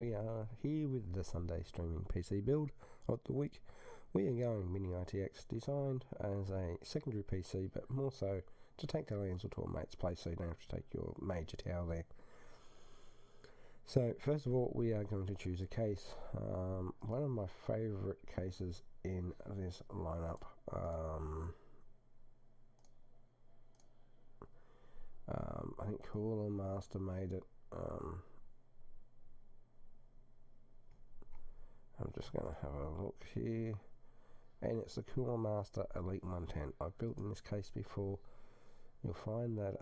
We are here with the Sunday streaming PC build of the week. We are going Mini ITX, designed as a secondary PC, but more so to take the LANs or to a mate's place so you don't have to take your major tower there. So first of all, we are going to choose a case. One of my favourite cases in this lineup. I think Cooler Master made it. I'm just going to have a look here, and it's the Cooler Master Elite 110. I've built in this case before. You'll find that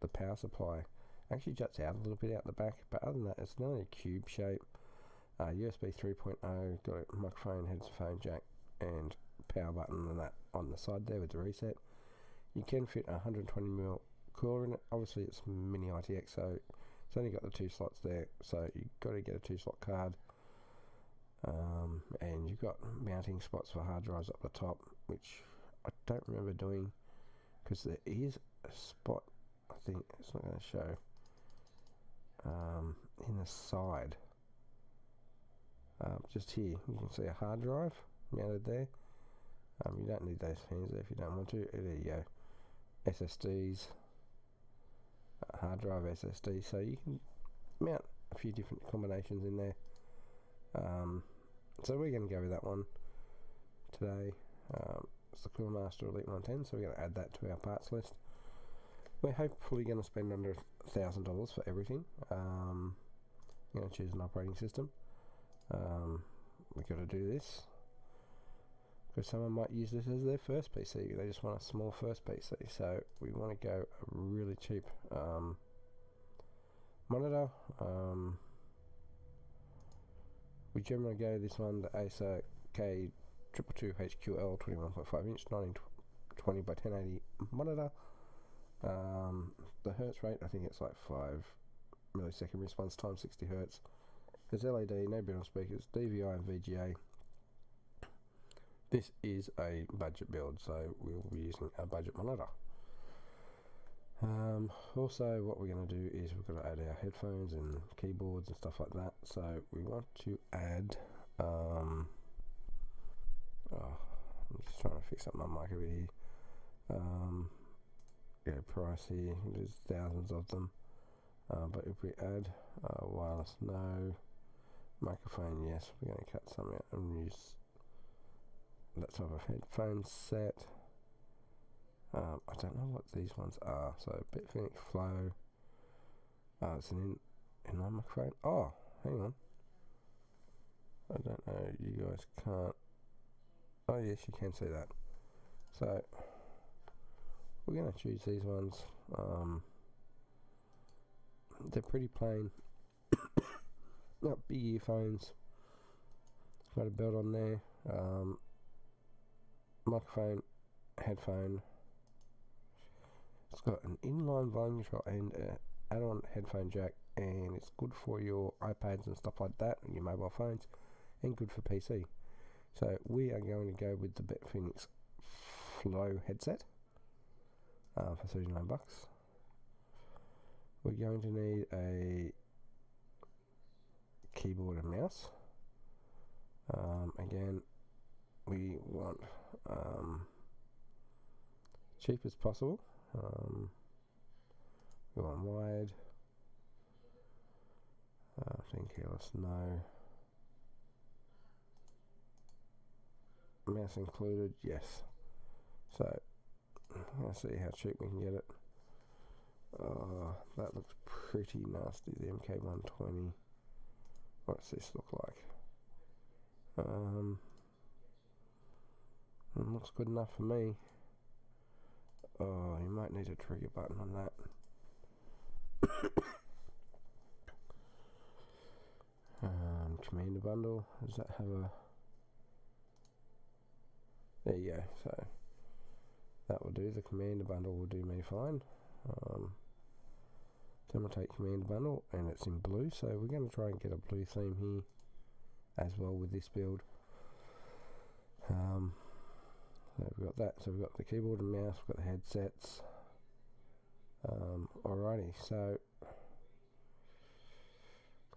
the power supply actually juts out a little bit out the back, but other than that, it's nearly a cube shape. USB 3.0, got a microphone, headphone jack, and power button, and that on the side there with the reset. You can fit a 120mm cooler in it. Obviously, it's Mini ITX, so it's only got the 2 slots there, so you've got to get a 2-slot card. And you've got mounting spots for hard drives up the top, which I don't remember doing, because there is a spot, I think it's not going to show, in the side, just here you can see a hard drive mounted there. You don't need those fans there if you don't want to. There you go, SSDs, hard drive SSD, so you can mount a few different combinations in there. So we're going to go with that one today. It's the Cooler Master Elite 110, so we're going to add that to our parts list. We're hopefully going to spend under $1,000 for everything. I'm going to choose an operating system. We've got to do this because someone might use this as their first PC. They just want a small first PC, so we want to go a really cheap monitor. We generally go this one, the Acer K222 HQL 21.5 inch 1920 by 1080 monitor. The hertz rate, I think it's like 5 millisecond response time, 60 hertz. There's LED, no build speakers, DVI and VGA. This is a budget build, so we'll be using a budget monitor. Also, what we're going to do is we're going to add our headphones and keyboards and stuff like that. So we want to add I'm just trying to fix up my mic over here. Price here, there's thousands of them, but if we add wireless, no, microphone, yes, we're going to cut some out and use that type of headphone set. I don't know what these ones are. So Bitfinex Flow. It's an inline microphone. Oh, hang on. I don't know. You guys can't. Oh yes, you can see that. So we're going to choose these ones. They're pretty plain. Not big earphones. Got a belt on there. Microphone, headphone. It's got an inline volume control and an add-on headphone jack, and it's good for your iPads and stuff like that, and your mobile phones, and good for PC. So we are going to go with the Bitfinex Flow headset for $39. We're going to need a keyboard and mouse. Again, we want cheap as possible. We want wide. Think careless, no. Mouse included, yes. So let's see how cheap we can get it. That looks pretty nasty, the MK120. What does this look like? It looks good enough for me. Oh, you might need a trigger button on that. Commander bundle, does that have a... There you go, so that will do. The commander bundle will do me fine. Then we'll take commander bundle, and it's in blue, so we're going to try and get a blue theme here as well with this build. So we've got that, so we've got the keyboard and mouse, we've got the headsets. Alrighty, so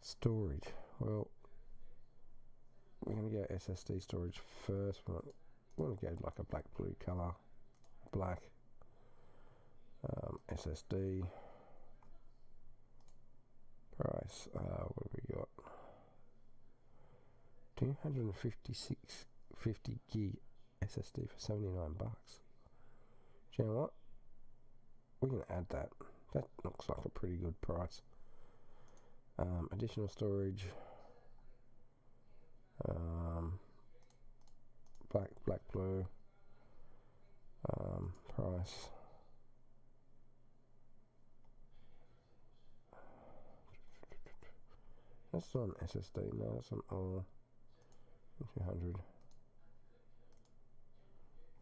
Storage. Well, we're going to go SSD storage first. We want to go like a black blue color. Black. SSD. Price. What have we got? 256.50 gig SSD for 79 bucks. Do you know what? We're going to add that. That looks like a pretty good price. Additional storage. Black, blue. Price. That's on SSD. No, that's on all. 200.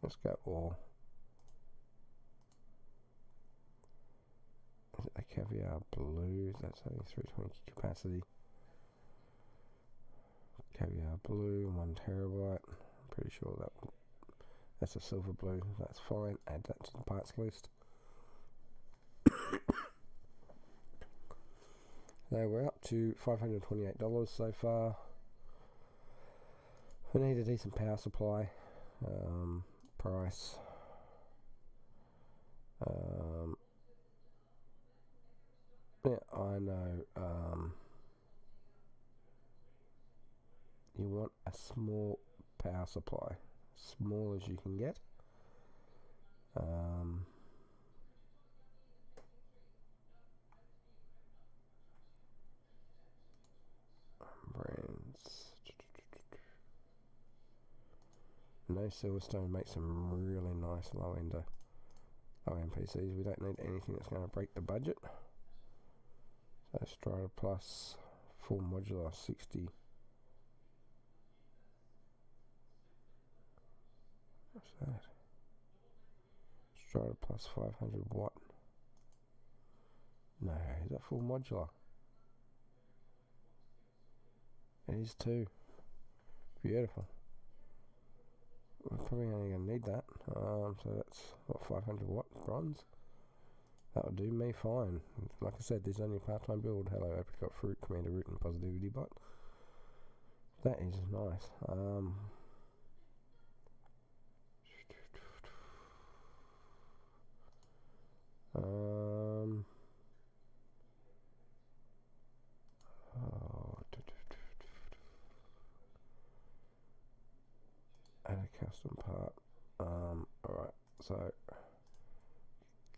Let's go all. Is it a caviar blue? That's only 320 capacity. Caviar blue, 1 terabyte. I'm pretty sure that's a silver blue. That's fine. Add that to the parts list. So we're up to $528 so far. We need a decent power supply. Price. Yeah, I know. You want a small power supply, small as you can get. Brands. No, Silverstone makes some really nice low-end PCs. We don't need anything that's going to break the budget. So Strata Plus, full modular 60. What's that? Strata Plus 500 watt. No, is that full modular? It is too. Beautiful. We're probably only going to need that. So that's what, 500 watt bronze. That would do me fine. Like I said, there's only a part-time build. Hello, apricot fruit, commander root, and positivity bot. That is nice. Add a custom part. Alright, so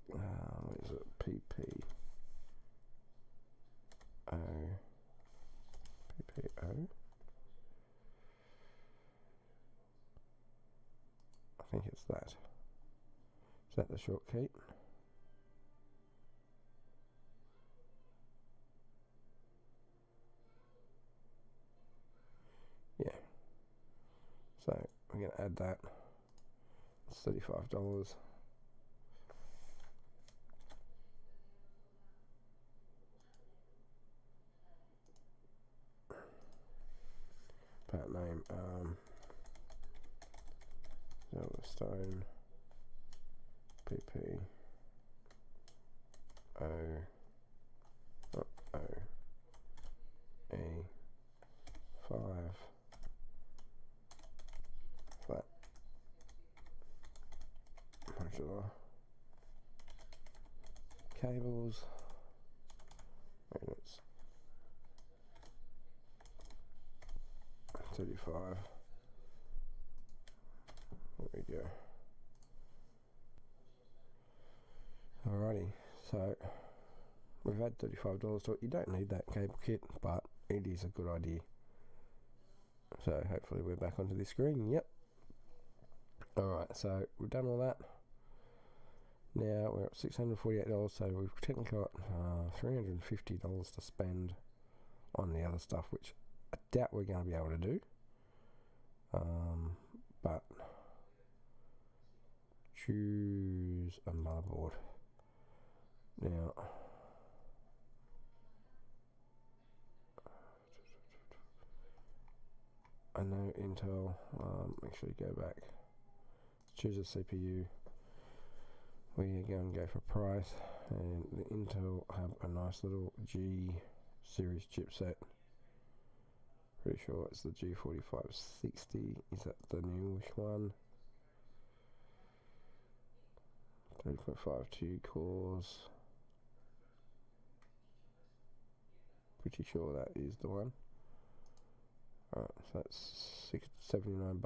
what is it? PPO. I think it's that. Is that the shortcut? Yeah. So we're going to add that. It's $35. Part name, Silverstone PP O E 5 flat modular cables. It's 35. There we go. Alrighty, so we've had $35 to it. You don't need that cable kit, but it is a good idea. So hopefully we're back onto the screen. Yep. Alright, so we've done all that. Now we're at $648, so we've technically got $350 to spend on the other stuff, which I doubt we're going to be able to do. But choose a motherboard. Now, I know Intel, actually go back, choose a CPU. We are going to go for price, and the Intel have a nice little Geekoffaleash series chipset. Pretty sure it's the G4560. Is that the newish one? 3.52 cores. Pretty sure that is the one. Alright, so that's $79.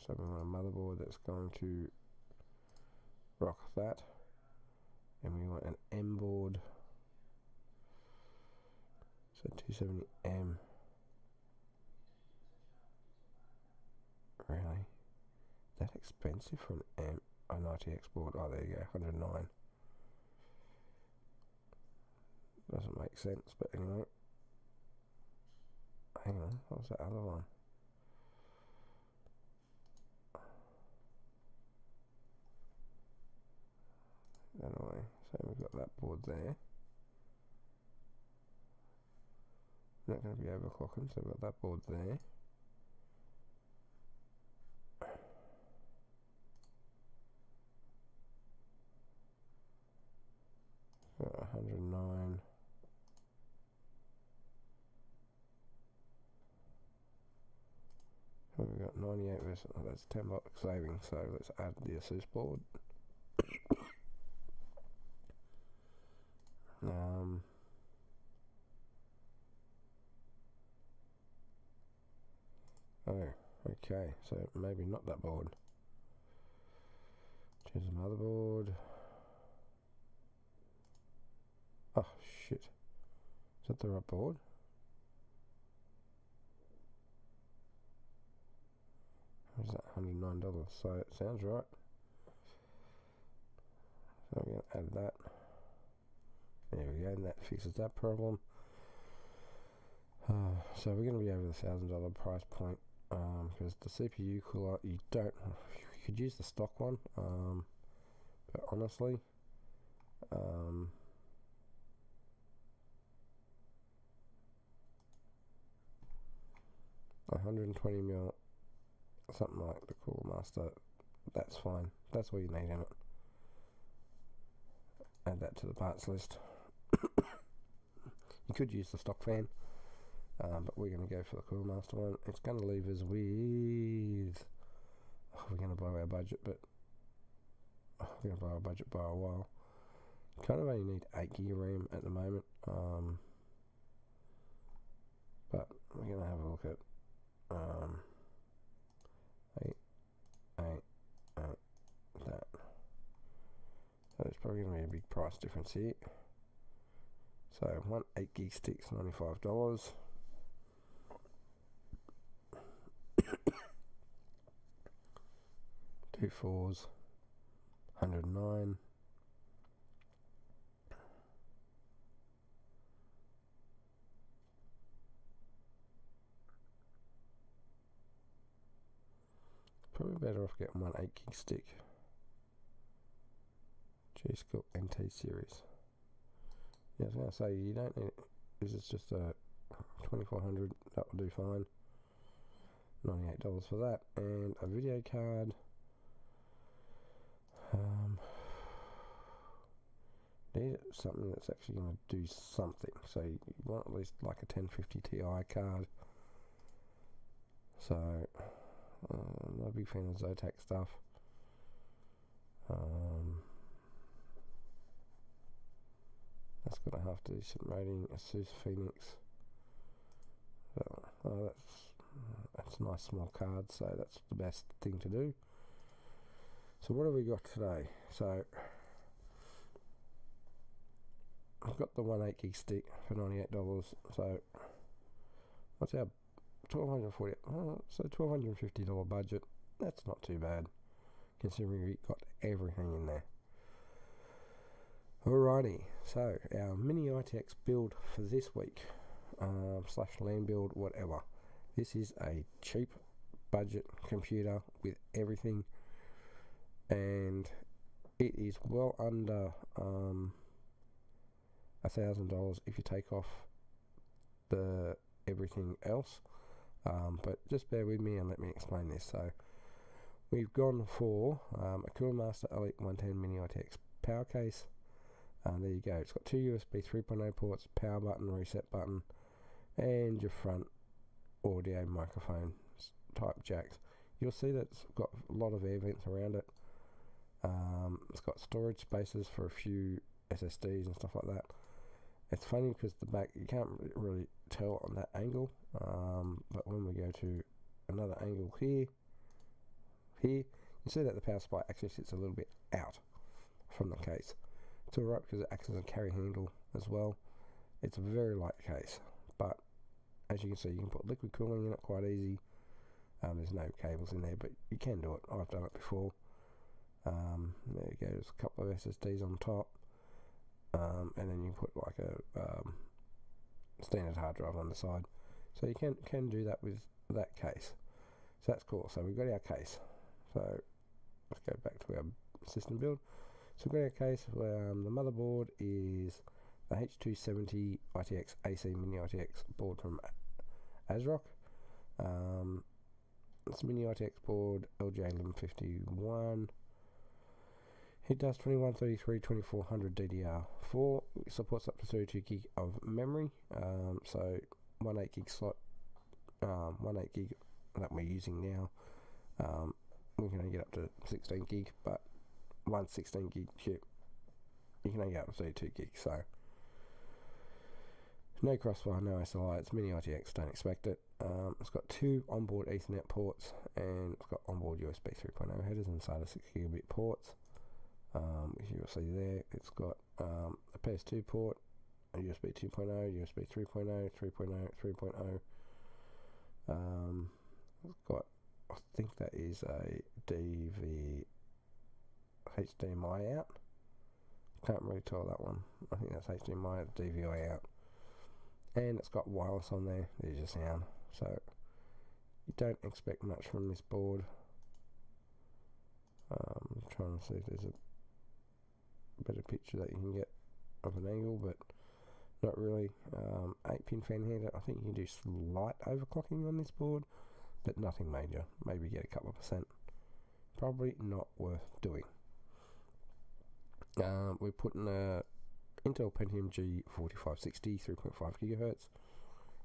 So we want a motherboard that's going to rock that. And we want an M board. So 270M. Really? That expensive for an RTX board? Oh, there you go, 109. Doesn't make sense, but anyway. Hang on, what was that other one? Anyway, so we've got that board there. Not going to be overclocking, so we've got that board there. Got 109. We've got 98 versus, oh, that's $10 saving, so let's add the Asus board. Oh, okay, so maybe not that board. Choose a motherboard. Oh, shit. Is that the right board? What is that? $109. So it sounds right. So we're going to add that. There we go, and that fixes that problem. So we're going to be over the $1,000 price point, because the CPU cooler, you could use the stock one, but honestly, 120mm, something like the Cooler Master, that's fine. That's all you need in it. Add that to the parts list. You could use the stock fan, but we're going to go for the Cooler Master one. It's going to leave us with, we're going to blow our budget, but we're going to blow our budget by a while. Kind of only need 8GB RAM at the moment, but we're going to have a look at 8, that. So there's probably going to be a big price difference here. So one 8GB stick's $95. Two 4s, 109. Probably better off getting one 8GB stick. Geekoffaleash NT series. Yeah, I was going to say, you don't need it. This is just a 2400, that will do fine. $98 for that. And a video card. Need something that's actually going to do something. So you want at least like a 1050 Ti card. So, I'm not a big fan of Zotac stuff. That's got a half decent rating. Asus Phoenix. So, that's a nice small card, so that's the best thing to do. So what have we got today? So I've got the 1/8GB stick for $98. So what's our $1,240? So $1,250 budget. That's not too bad, considering we got everything in there. Alrighty, so our mini ITX build for this week, slash LAN build, whatever. This is a cheap budget computer with everything, and it is well under $1,000 if you take off the everything else. But just bear with me and let me explain this. So we've gone for a Cooler Master Elite 110 Mini ITX power case, There you go. It's got two USB 3.0 ports, power button, reset button, and your front audio microphone type jacks. You'll see that it's got a lot of air vents around it. It's got storage spaces for a few SSDs and stuff like that. It's funny because the back, you can't really tell on that angle, but when we go to another angle here, you see that the power supply actually sits a little bit out from the case. It's alright because it acts as a carry handle as well. It's a very light case, but as you can see, you can put liquid cooling in it quite easy. There's no cables in there, but you can do it. I've done it before. There you go, there's a couple of SSDs on top, and then you put like a standard hard drive on the side. So you can do that with that case. So that's cool. So we've got our case. So let's go back to our system build. So we've got our case where the motherboard is the H270 ITX AC Mini ITX board from ASRock. It's a Mini ITX board, LJ1151. It does 2133 2400 DDR4. It supports up to 32 gig of memory. So 1 8 gig slot, 1 8 gig that we're using now. We can only get up to 16 gig, but one 16 gig chip, you can only get up to 32 gig. So no crossfire, no SLI. It's Mini ITX. Don't expect it. It's got two onboard Ethernet ports, and it's got onboard USB 3.0 headers inside of 6 gigabit ports. As you'll see there, it's got a PS2 port, a USB 2.0, USB 3.0, 3.0, 3.0. It's got, I think that is a HDMI out. Can't really tell that one. I think that's HDMI, DVI out. And it's got wireless on there. There's your sound. So you don't expect much from this board. I'm trying to see if there's a better picture that you can get of an angle, but not really. 8-pin fan header. I think you can do slight overclocking on this board, but nothing major. Maybe get a couple of percent. Probably not worth doing. We're putting a Intel Pentium G4560 3.5 gigahertz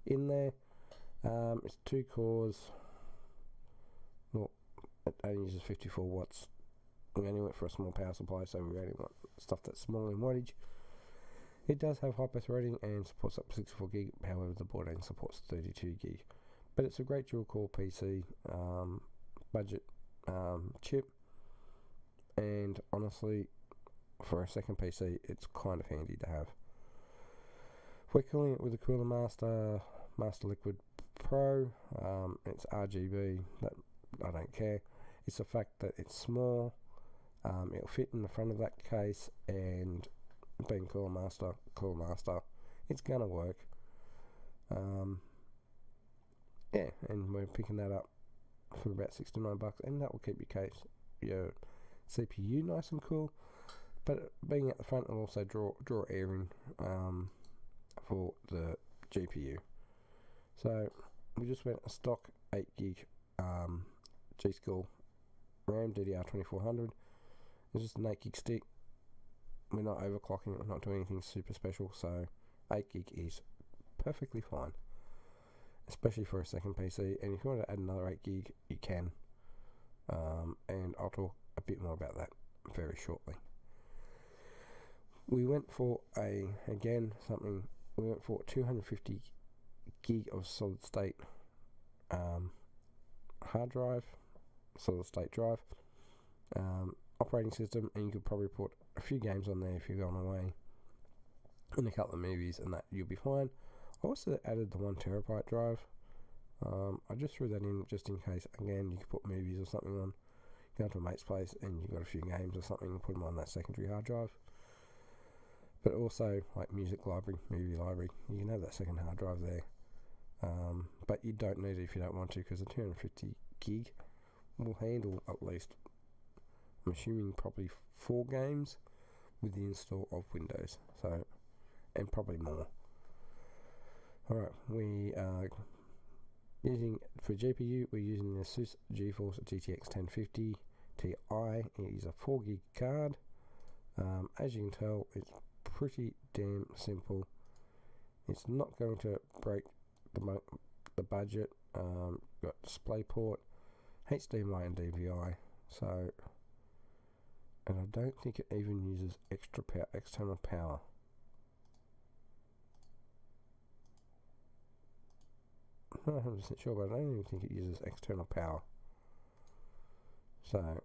in there. It's 2 cores. Well, it only uses 54 watts. We only went for a small power supply, so we only want stuff that's small in wattage. It does have hyper-threading and supports up to 64 gig. However, the board only supports 32 gig. But it's a great dual-core PC budget chip, and honestly, for a second PC, it's kind of handy to have. We're cooling it with a Cooler Master Liquid Pro. It's RGB, but I don't care. It's the fact that it's small. It'll fit in the front of that case, and being Cooler Master, it's gonna work. Yeah, and we're picking that up for about $69, and that will keep your CPU nice and cool. But being at the front will also draw air in for the GPU. So we just went a stock 8 gig G-Skill RAM DDR2400. It's just an 8 gig stick. We're not overclocking it, we're not doing anything super special, so 8 gig is perfectly fine, especially for a second PC. And if you want to add another 8 gig, you can. And I'll talk a bit more about that very shortly. We went for we went for 250 gig of solid state hard drive, solid state drive, operating system, and you could probably put a few games on there if you're going away, and a couple of movies, and that you'll be fine. I also added the 1 terabyte drive. I just threw that in just in case. Again, you could put movies or something on, go to a mate's place, and you've got a few games or something, and put them on that secondary hard drive. But also, like music library, movie library, you can have that second hard drive there. But you don't need it if you don't want to, because the 250 gig will handle at least, I'm assuming, probably 4 games with the install of Windows. So, and probably more. Alright, we are using, for GPU, we're using the ASUS GeForce GTX 1050 Ti. It is a 4 gig card. As you can tell, it's pretty damn simple. It's not going to break the budget. Got DisplayPort, HDMI and DVI. So, and I don't think it even uses external power. I'm not 100% sure, but I don't even think it uses external power. So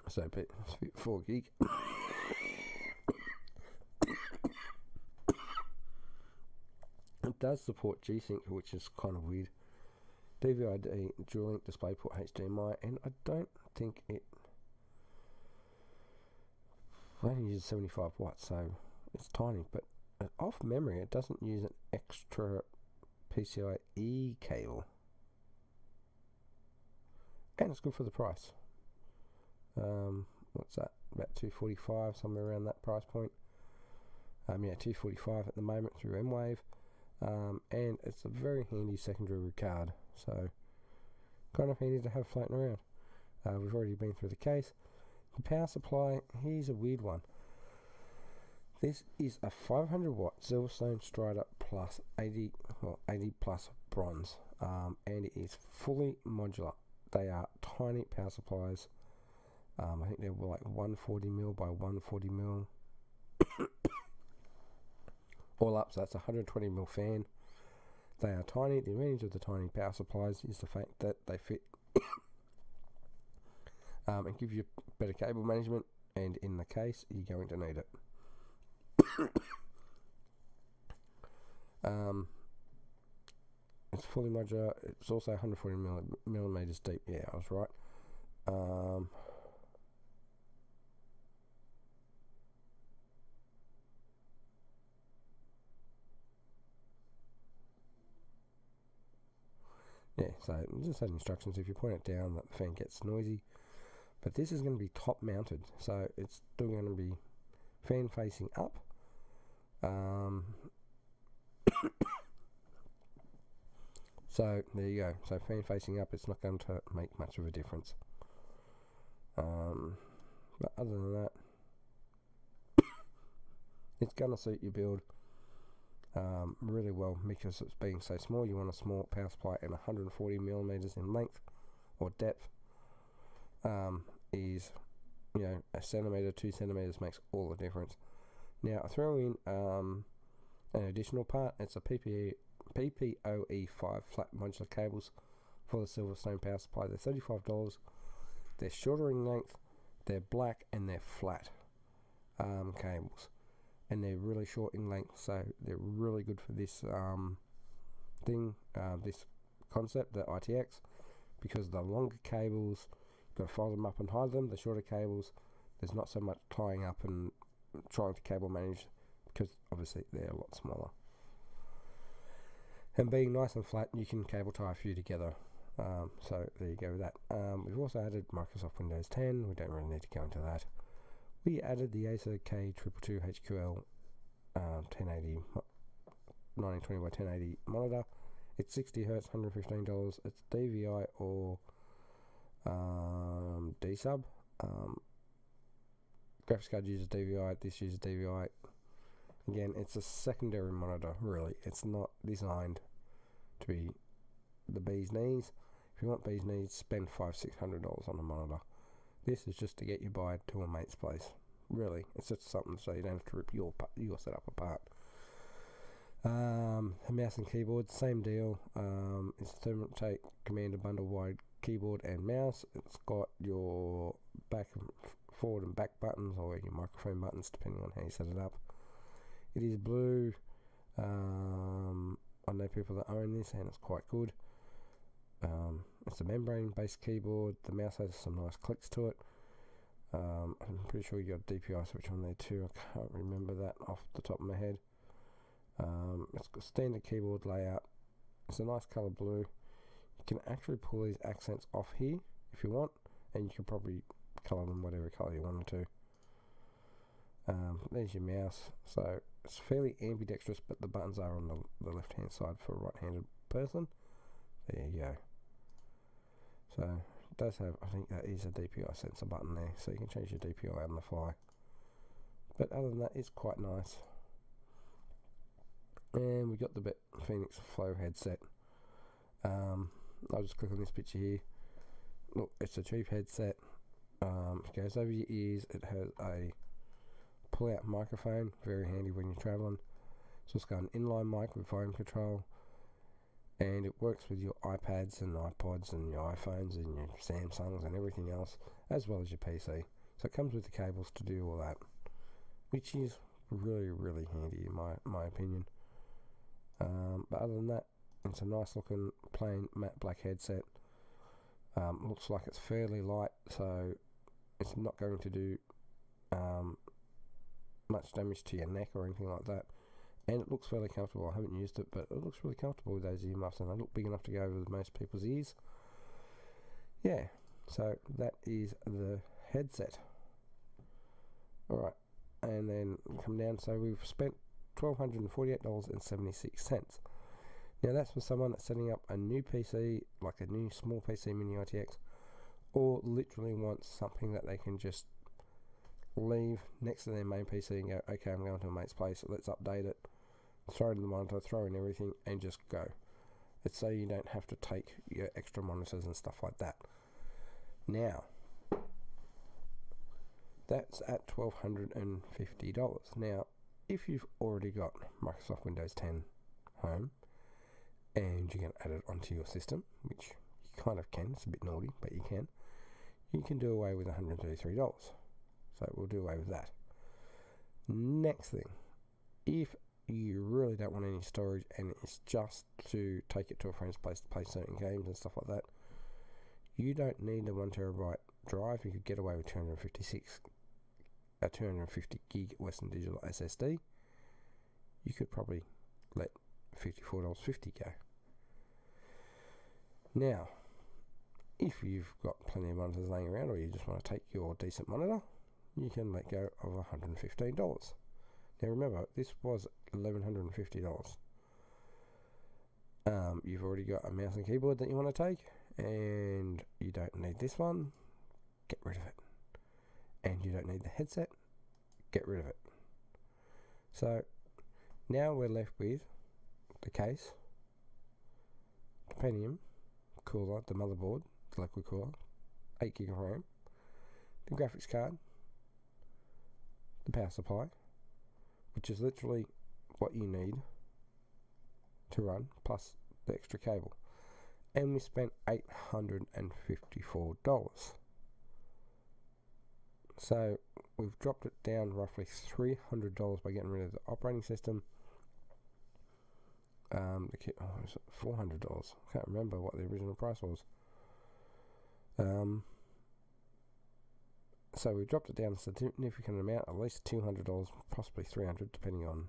it's a bit for geek. It does support G-Sync, which is kind of weird. DVI-D, dual-link DisplayPort, HDMI, and I don't think it only uses 75 watts, so it's tiny. But off memory, it doesn't use an extra PCIe cable, and it's good for the price. What's that? About $245, somewhere around that price point. Yeah, $245 at the moment through M-Wave. And it's a very handy secondary card, so kind of handy to have floating around. We've already been through the case. The power supply, here's a weird one. This is a 500 watt Silverstone Strider plus 80 plus bronze, and it is fully modular. They are tiny power supplies. I think they're like 140mm by 140mm. All up, so that's a 120mm fan. They are tiny. The advantage of the tiny power supplies is the fact that they fit and give you better cable management, and in the case, you're going to need it. It's fully modular. It's also 140mm deep. Yeah, I was right. Yeah, so it just had instructions. If you point it down, that the fan gets noisy. But this is going to be top mounted, so it's still going to be fan facing up. So there you go. So fan facing up, it's not going to make much of a difference. But other than that, it's going to suit your build really well, because it's being so small. You want a small power supply, and 140mm in length or depth is, a centimetre, 2 centimetres makes all the difference. Now I throw in an additional part. It's a PPOE5 flat modular cables for the Silverstone power supply. They're $35. They're shorter in length, they're black, and they're flat cables, and they're really short in length, so they're really good for this this concept, the ITX, because the longer cables, you've got to fold them up and hide them. The shorter cables, there's not so much tying up and trying to cable manage, because obviously they're a lot smaller. And being nice and flat, you can cable tie a few together. So there you go with that. We've also added Microsoft Windows 10. We don't really need to go into that. We added the Acer K222 HQL 1080 1920 by 1080 monitor. It's 60Hz, $115. It's DVI or D-sub. Graphics card uses DVI. This uses DVI. Again, it's a secondary monitor, really. It's not designed to be the bee's knees. If you want bee's knees, spend $500-600 on a monitor. This is just to get you by to a mate's place. Really, it's just something so you don't have to rip your setup apart. A mouse and keyboard, same deal. It's a Thermaltake Commander bundle wide keyboard and mouse. It's got your forward and back buttons, or your microphone buttons, depending on how you set it up. It is blue. I know people that own this, and it's quite good. It's a membrane-based keyboard. The mouse has some nice clicks to it. I'm pretty sure you got a DPI switch on there too. I can't remember that off the top of my head. It's got standard keyboard layout. It's a nice colour blue. You can actually pull these accents off here if you want, and you can probably colour them whatever colour you wanted to. There's your mouse. So it's fairly ambidextrous, but the buttons are on the left hand side for a right-handed person. There you go. So it does have, I think that is a DPI sensor button there, so you can change your DPI on the fly. But other than that, it's quite nice. And we got the Phoenix Flow headset. I'll just click on this picture here. Look, it's a cheap headset. It goes over your ears. It has a pull-out microphone, very handy when you're traveling. So it's got an inline mic with volume control, and it works with your iPads and iPods and your iPhones and your Samsungs and everything else, as well as your PC. So it comes with the cables to do all that, which is really, really handy in my opinion. But other than that, it's a nice looking plain matte black headset. Looks like it's fairly light, so it's not going to do much damage to your neck or anything like that. And it looks fairly comfortable. I haven't used it, but it looks really comfortable with those earmuffs, and they look big enough to go over most people's ears. Yeah, so that is the headset. Alright, and then come down. So we've spent $1,248.76. Now that's for someone that's setting up a new PC, like a new small PC mini ITX, or literally wants something that they can just leave next to their main PC and go, okay, I'm going to a mate's place, let's update it, throw it in the monitor, throw in everything, and just go. It's so you don't have to take your extra monitors and stuff like that. Now, that's at $1,250. Now, if you've already got Microsoft Windows 10 home, and you can add it onto your system, which you kind of can, it's a bit naughty, but you can do away with $133. So we'll do away with that. Next thing, if you really don't want any storage and it's just to take it to a friend's place to play certain games and stuff like that, you don't need a 1TB drive. You could get away with 250 gig Western Digital SSD. You could probably let $54.50 go. Now, if you've got plenty of monitors laying around, or you just want to take your decent monitor, you can let go of $115. Now remember, this was $1,150. You've already got a mouse and keyboard that you want to take, and you don't need this one, get rid of it. And you don't need the headset, get rid of it. So now we're left with the case, the Pentium cooler, the motherboard, the liquid cooler, 8 gig of RAM, the graphics card, the power supply, which is literally what you need to run, plus the extra cable. And we spent $854. So we've dropped it down roughly $300 by getting rid of the operating system. The kit, was it $400? I can't remember what the original price was. So we dropped it down a significant amount, at least $200, possibly $300, depending on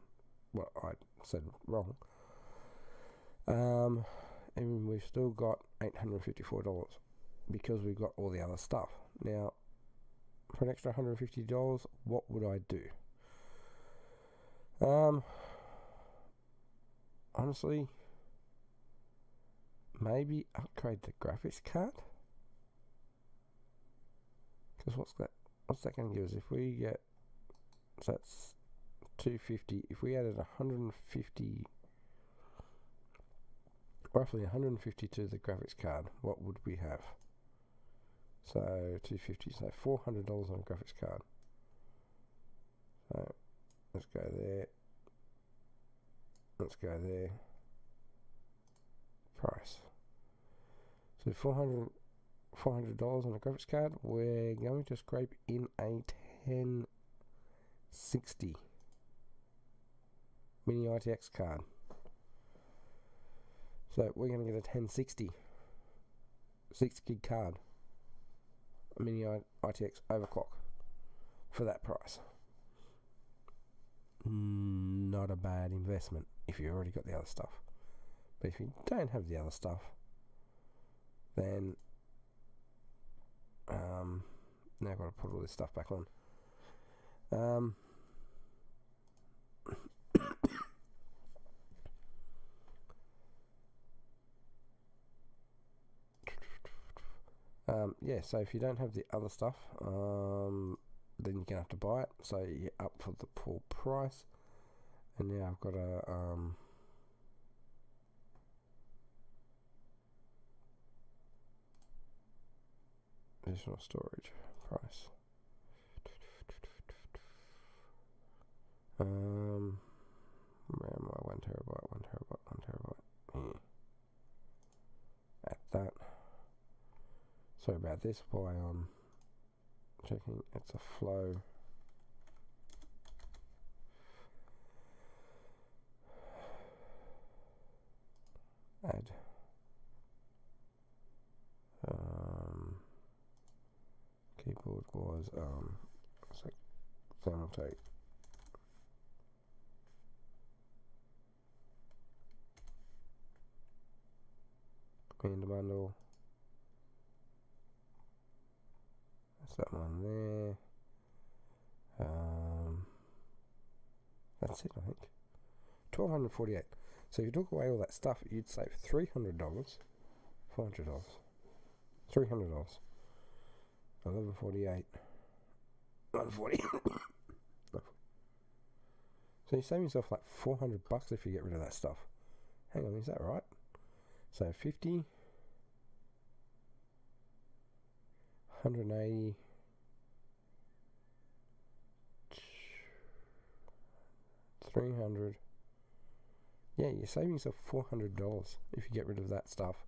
what I said wrong. And we've still got $854 because we've got all the other stuff. Now, for an extra $150, what would I do? Honestly, maybe upgrade the graphics card. Because what's that going to give us? If we get, so that's $250. If we added 150, roughly 150 to the graphics card, what would we have? So $250, so $400 on a graphics card. So let's go there. Let's go there. Price. So $400 on a graphics card. We're going to scrape in a 1060 mini ITX card. So we're going to get a 1060 6 gig card, a mini ITX overclock for that price. Not a bad investment if you already got the other stuff. But if you don't have the other stuff, then now I've got to put all this stuff back on. Yeah, so if you don't have the other stuff, then you're gonna have to buy it. So you're up for the full price. And now I've got a additional storage price. Where am I? 1 terabyte, 1 terabyte, 1 terabyte. Yeah. At that. Sorry about this. While I'm checking, it's a flow. Add. Keyboard was it's like thermal tape. Command bundle. That's that one there. That's it, I think. $1,248. So if you took away all that stuff, you'd save $300, $400, $300. 1148. 140. So you save yourself like $400 if you get rid of that stuff. Hang on, is that right? So 50, 180, 300. Yeah, you're saving yourself $400 if you get rid of that stuff.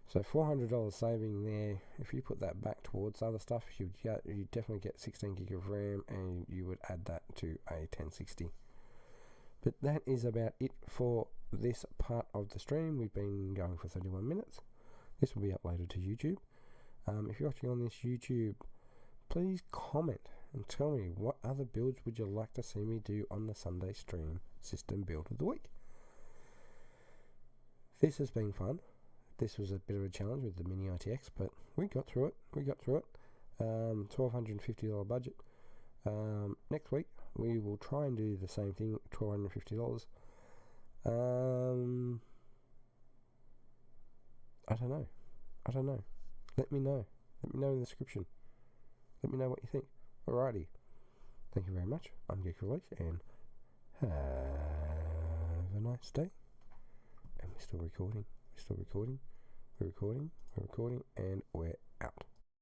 So $400 saving there. If you put that back towards other stuff, you definitely get 16 gig of RAM, and you would add that to a 1060. But that is about it for this part of the stream. We've been going for 31 minutes. This will be uploaded to YouTube. If you're watching on this YouTube, please comment and tell me what other builds would you like to see me do on the Sunday stream system build of the week. This has been fun. This was a bit of a challenge with the mini ITX, but we got through it. $1,250 budget. Next week we will try and do the same thing, $1,250. I don't know. Let me know in the description. Let me know what you think. Alrighty. Thank you very much. I'm Geekoffaleash, and have a nice day. And we're still recording. We're recording, and we're out.